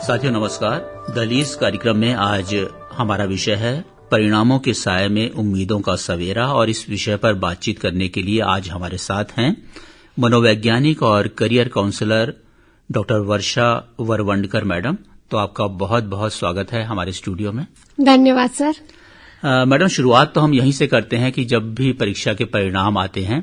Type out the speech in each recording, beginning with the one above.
साथियों नमस्कार। दलीस कार्यक्रम में आज हमारा विषय है परिणामों के साये में उम्मीदों का सवेरा, और इस विषय पर बातचीत करने के लिए आज हमारे साथ हैं मनोवैज्ञानिक और करियर काउंसलर डॉक्टर वर्षा वरवंडकर मैडम। तो आपका बहुत बहुत स्वागत है हमारे स्टूडियो में। धन्यवाद सर। मैडम, शुरुआत तो हम यहीं से करते हैं कि जब भी परीक्षा के परिणाम आते हैं,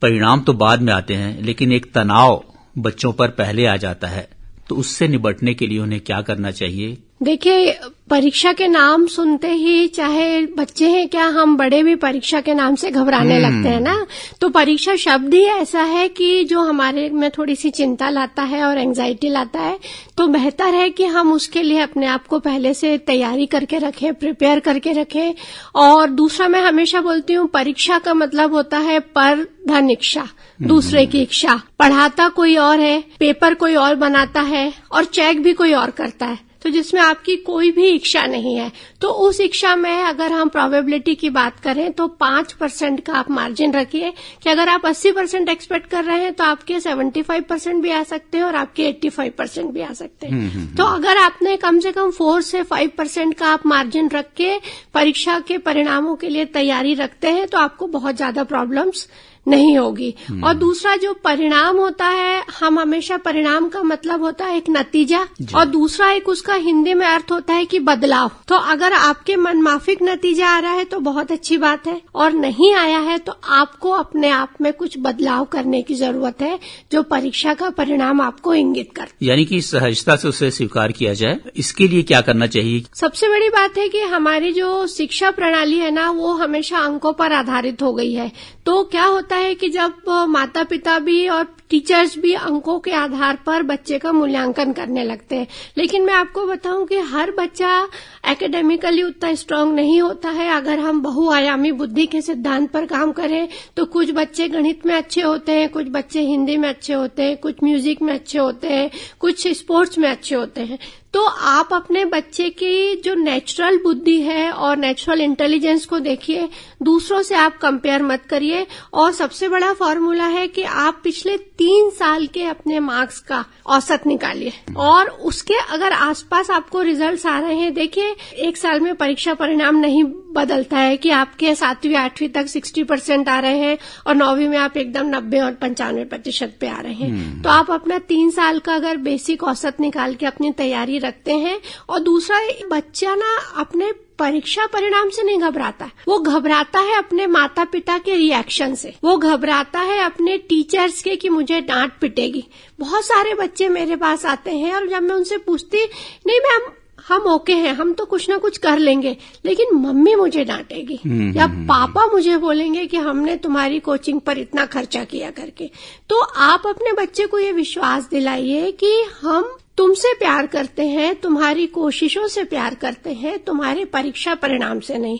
परिणाम तो बाद में आते हैं, लेकिन एक तनाव बच्चों पर पहले आ जाता है, तो उससे निपटने के लिए उन्हें क्या करना चाहिए? देखिए, परीक्षा के नाम सुनते ही, चाहे बच्चे हैं क्या, हम बड़े भी परीक्षा के नाम से घबराने लगते हैं ना। तो परीक्षा शब्द ही ऐसा है कि जो हमारे में थोड़ी सी चिंता लाता है और एंजाइटी लाता है। तो बेहतर है कि हम उसके लिए अपने आप को पहले से तैयारी करके रखें, प्रिपेयर करके रखें। और दूसरा, मैं हमेशा बोलती हूँ, परीक्षा का मतलब होता है पर धन इच्छा, दूसरे की इच्छा। पढ़ाता कोई और है, पेपर कोई और बनाता है, और चेक भी कोई और करता है, तो जिसमें आपकी कोई भी इच्छा नहीं है। तो उस इच्छा में अगर हम प्रोबेबिलिटी की बात करें तो 5% का आप मार्जिन रखिए कि अगर आप 80% एक्सपेक्ट कर रहे हैं तो आपके 75% भी आ सकते हैं और आपके 85% भी आ सकते हैं। तो अगर आपने कम से कम 4 से 5% का आप मार्जिन रख के परीक्षा के परिणामों के लिए तैयारी रखते हैं तो आपको बहुत ज्यादा प्रॉब्लम्स नहीं होगी। और दूसरा, जो परिणाम होता है, हम हमेशा परिणाम का मतलब होता है एक नतीजा, और दूसरा एक उसका हिंदी में अर्थ होता है कि बदलाव। तो अगर आपके मनमाफिक नतीजा आ रहा है तो बहुत अच्छी बात है, और नहीं आया है तो आपको अपने आप में कुछ बदलाव करने की जरूरत है जो परीक्षा का परिणाम आपको इंगित करता है। यानी कि सहजता से उसे स्वीकार किया जाए। इसके लिए क्या करना चाहिए? सबसे बड़ी बात है कि हमारी जो शिक्षा प्रणाली है ना, वो हमेशा अंकों पर आधारित हो गई है। तो क्या होता है कि जब माता पिता भी और टीचर्स भी अंकों के आधार पर बच्चे का मूल्यांकन करने लगते हैं, लेकिन मैं आपको बताऊं कि हर बच्चा एकेडमिकली उतना स्ट्रांग नहीं होता है। अगर हम बहुआयामी बुद्धि के सिद्धांत पर काम करें तो कुछ बच्चे गणित में अच्छे होते हैं, कुछ बच्चे हिंदी में अच्छे होते हैं, कुछ म्यूजिक में अच्छे होते हैं, कुछ स्पोर्ट्स में अच्छे होते हैं। तो आप अपने बच्चे की जो नेचुरल बुद्धि है और नेचुरल इंटेलिजेंस को देखिए, दूसरों से आप कंपेयर मत करिए। और सबसे बड़ा फॉर्मूला है कि आप पिछले 3 साल के अपने मार्क्स का औसत निकालिए, और उसके अगर आसपास आपको रिजल्ट्स आ रहे हैं। देखिए, एक साल में परीक्षा परिणाम नहीं बदलता है कि आपके 7वीं 8वीं तक 60% आ रहे हैं और 9वीं में आप एकदम 90 और 95% पे आ रहे हैं। तो आप अपना 3 साल का अगर बेसिक औसत निकाल के अपनी तैयारी रखते हैं। और दूसरा, बच्चा ना अपने परीक्षा परिणाम से नहीं घबराता है, वो घबराता है अपने माता पिता के रिएक्शन से, वो घबराता है अपने टीचर्स के कि मुझे डांट पिटेगी। बहुत सारे बच्चे मेरे पास आते हैं और जब मैं उनसे पूछती, नहीं मैम हम ओके हैं, हम तो कुछ ना कुछ कर लेंगे, लेकिन मम्मी मुझे डांटेगी या पापा मुझे बोलेंगे कि हमने तुम्हारी कोचिंग पर इतना खर्चा किया करके। तो आप अपने बच्चे को ये विश्वास दिलाइए कि हम तुमसे प्यार करते हैं, तुम्हारी कोशिशों से प्यार करते हैं, तुम्हारे परीक्षा परिणाम से नहीं।